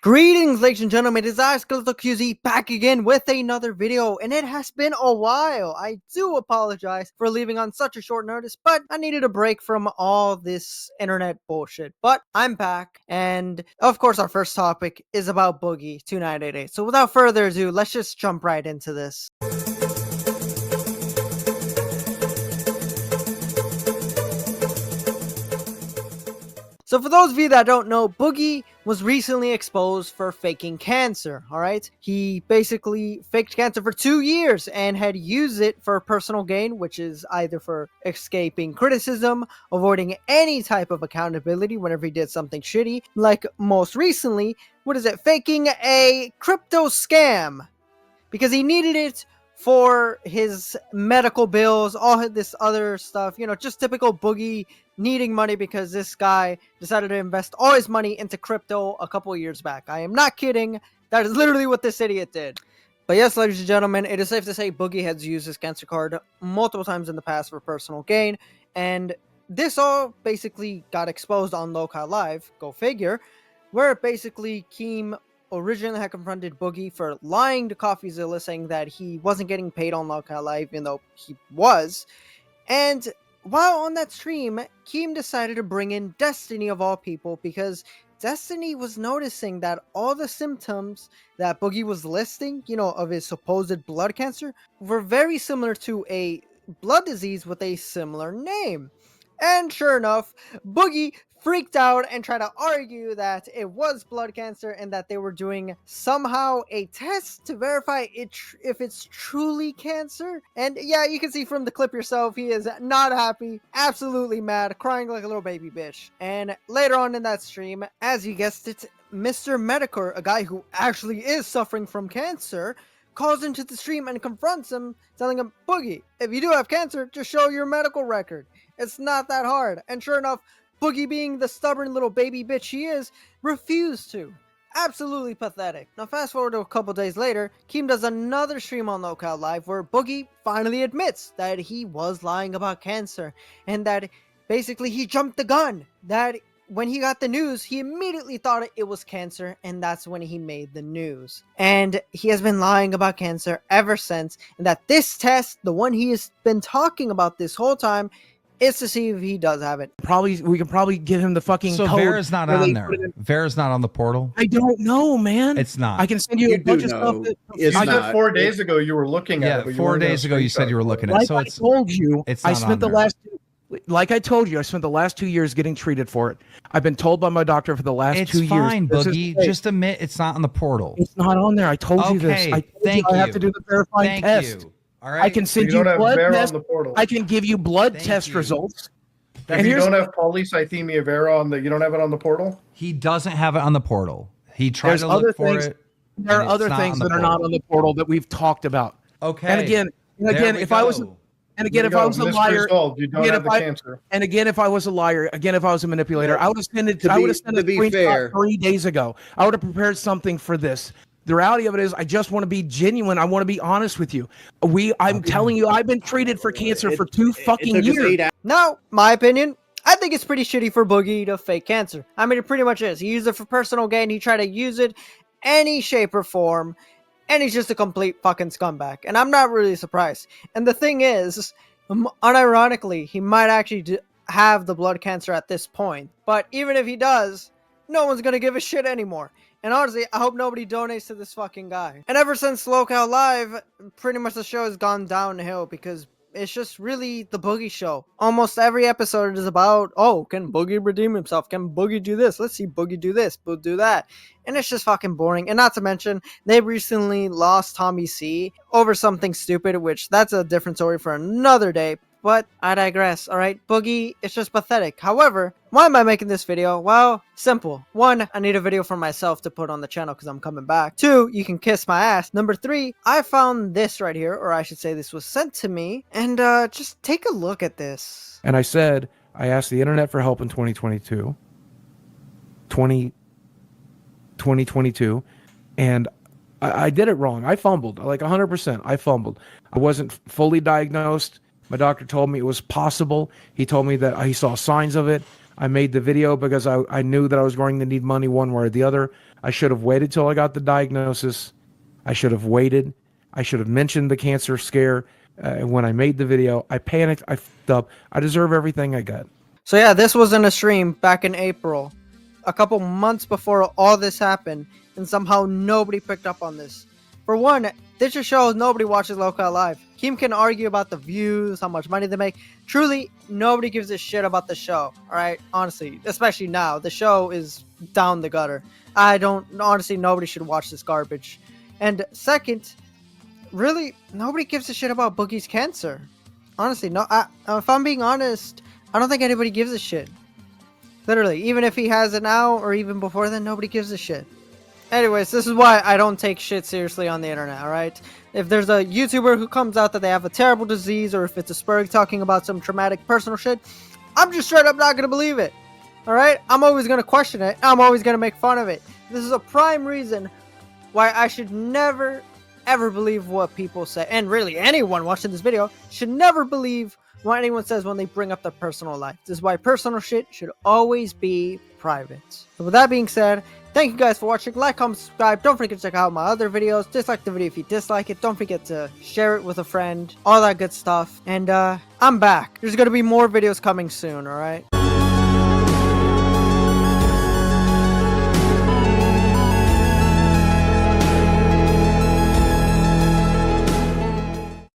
Greetings, ladies and gentlemen, it is I, Skeletal QZ, back again with another video, and it has been a while. I do apologize for leaving on such a short notice, but I needed a break from all this internet bullshit. But I'm back, and of course our first topic is about Boogie 2988. So without further ado, let's just jump right into this. So for those of you that don't know, Boogie was recently exposed for faking cancer, alright? He basically faked cancer for 2 years and had used it for personal gain, which is either for escaping criticism, avoiding any type of accountability whenever he did something shitty, like most recently, faking a crypto scam, because he needed it for his medical bills, all this other stuff, you know, just typical Boogie needing money because this guy decided to invest all his money into crypto a couple of years back. I am not kidding. That is literally what this idiot did. But yes, ladies and gentlemen, it is safe to say Boogie has used his cancer card multiple times in the past for personal gain, and this all basically got exposed on Local Live, go figure, where basically Keem originally had confronted Boogie for lying to CoffeeZilla, saying that he wasn't getting paid on Local Live, even though he was. And while on that stream, Keem decided to bring in Destiny of all people, because Destiny was noticing that all the symptoms that Boogie was listing, you know, of his supposed blood cancer, were very similar to a blood disease with a similar name. And sure enough, Boogie freaked out and tried to argue that it was blood cancer and that they were doing somehow a test to verify if it's truly cancer. And yeah, you can see from the clip yourself, he is not happy, absolutely mad, crying like a little baby bitch. And later on in that stream, as you guessed it, Mr. Medicare, a guy who actually is suffering from cancer, calls into the stream and confronts him, telling him, Boogie, if you do have cancer, just show your medical record. It's not that hard. And sure enough, Boogie, being the stubborn little baby bitch he is, refused to. Absolutely pathetic. Now fast forward to a couple days later, Keem does another stream on Local Live where Boogie finally admits that he was lying about cancer, and that basically he jumped the gun. That when he got the news, he immediately thought it was cancer, and that's when he made the news. And he has been lying about cancer ever since, and that this test, the one he has been talking about this whole time, is to see if he does have it. We can probably give him the fucking so code. Vera's not on there. Vera's not on the portal. I don't know, man. It's not. I can send you a bunch of stuff. You said 4 days ago you were looking at it. Yeah, 4 days ago you said you were looking at it. Like So I told you, it's I spent the last, like I told you, I spent the last 2 years getting treated for it. I've been told by my doctor for the last 2 years. It's fine, Boogie. Just admit it's not on the portal. It's not on there. I told you this. I told you I have to do the verifying test. All right. I can send you blood test. I can give you blood test results. If you don't have polycythemia vera on the, you don't have it on the portal? He doesn't have it on the portal. He tried to look for it. There are other things that are not on the portal that we've talked about. Okay. And again, if I was a liar, you don't have the cancer. And again, if I was a liar, again, if I was a manipulator, I would have sent it. I would have sent it 3 days ago. I would have prepared something for this. The reality of it is, I just want to be genuine. I want to be honest with you. I'm telling you, I've been treated for cancer for 2 fucking years. Now, my opinion, I think it's pretty shitty for Boogie to fake cancer. I mean, it pretty much is. He used it for personal gain. He tried to use it any shape or form, and he's just a complete fucking scumbag. And I'm not really surprised. And the thing is, unironically, he might actually have the blood cancer at this point. But even if he does, no one's gonna give a shit anymore. And honestly, I hope nobody donates to this fucking guy. And ever since Local Live, pretty much the show has gone downhill, because it's just really the Boogie show. Almost every episode is about, oh, can Boogie redeem himself? Can Boogie do this? Let's see Boogie do this, do that. And it's just fucking boring. And not to mention, they recently lost Tommy C over something stupid, which that's a different story for another day. But I digress, alright? Boogie, it's just pathetic. However, why am I making this video? Well, simple. 1, I need a video for myself to put on the channel because I'm coming back. 2, you can kiss my ass. Number 3, I found this right here, or I should say this was sent to me. And just take a look at this. And I said, I asked the internet for help in 2022, and I did it wrong. I fumbled, like 100%. I fumbled. I wasn't fully diagnosed. My doctor told me it was possible. He told me that he saw signs of it. I made the video because I knew that I was going to need money one way or the other. I should have waited till I got the diagnosis. I should have waited. I should have mentioned the cancer scare when I made the video. I panicked. I fucked up. I deserve everything I got. So yeah, this was in a stream back in April, a couple months before all this happened, and somehow nobody picked up on this. For one, this just shows nobody watches Local Live. Keem can argue about the views, how much money they make. Truly, nobody gives a shit about the show, alright? Honestly, especially now. The show is down the gutter. Honestly, nobody should watch this garbage. And second, really, nobody gives a shit about Boogie's cancer. Honestly, no. If I'm being honest, I don't think anybody gives a shit. Literally, even if he has it now or even before then, nobody gives a shit. Anyways, this is why I don't take shit seriously on the internet, alright? If there's a YouTuber who comes out that they have a terrible disease, or if it's a Spurg talking about some traumatic personal shit, I'm just straight up not gonna believe it. Alright? I'm always gonna question it. I'm always gonna make fun of it. This is a prime reason why I should never, ever believe what people say. And really, anyone watching this video should never believe what anyone says when they bring up their personal life. This is why personal shit should always be private. So with that being said, thank you guys for watching. Like, comment, subscribe. Don't forget to check out my other videos. Dislike the video if you dislike it. Don't forget to share it with a friend. All that good stuff. And I'm back. There's going to be more videos coming soon, alright?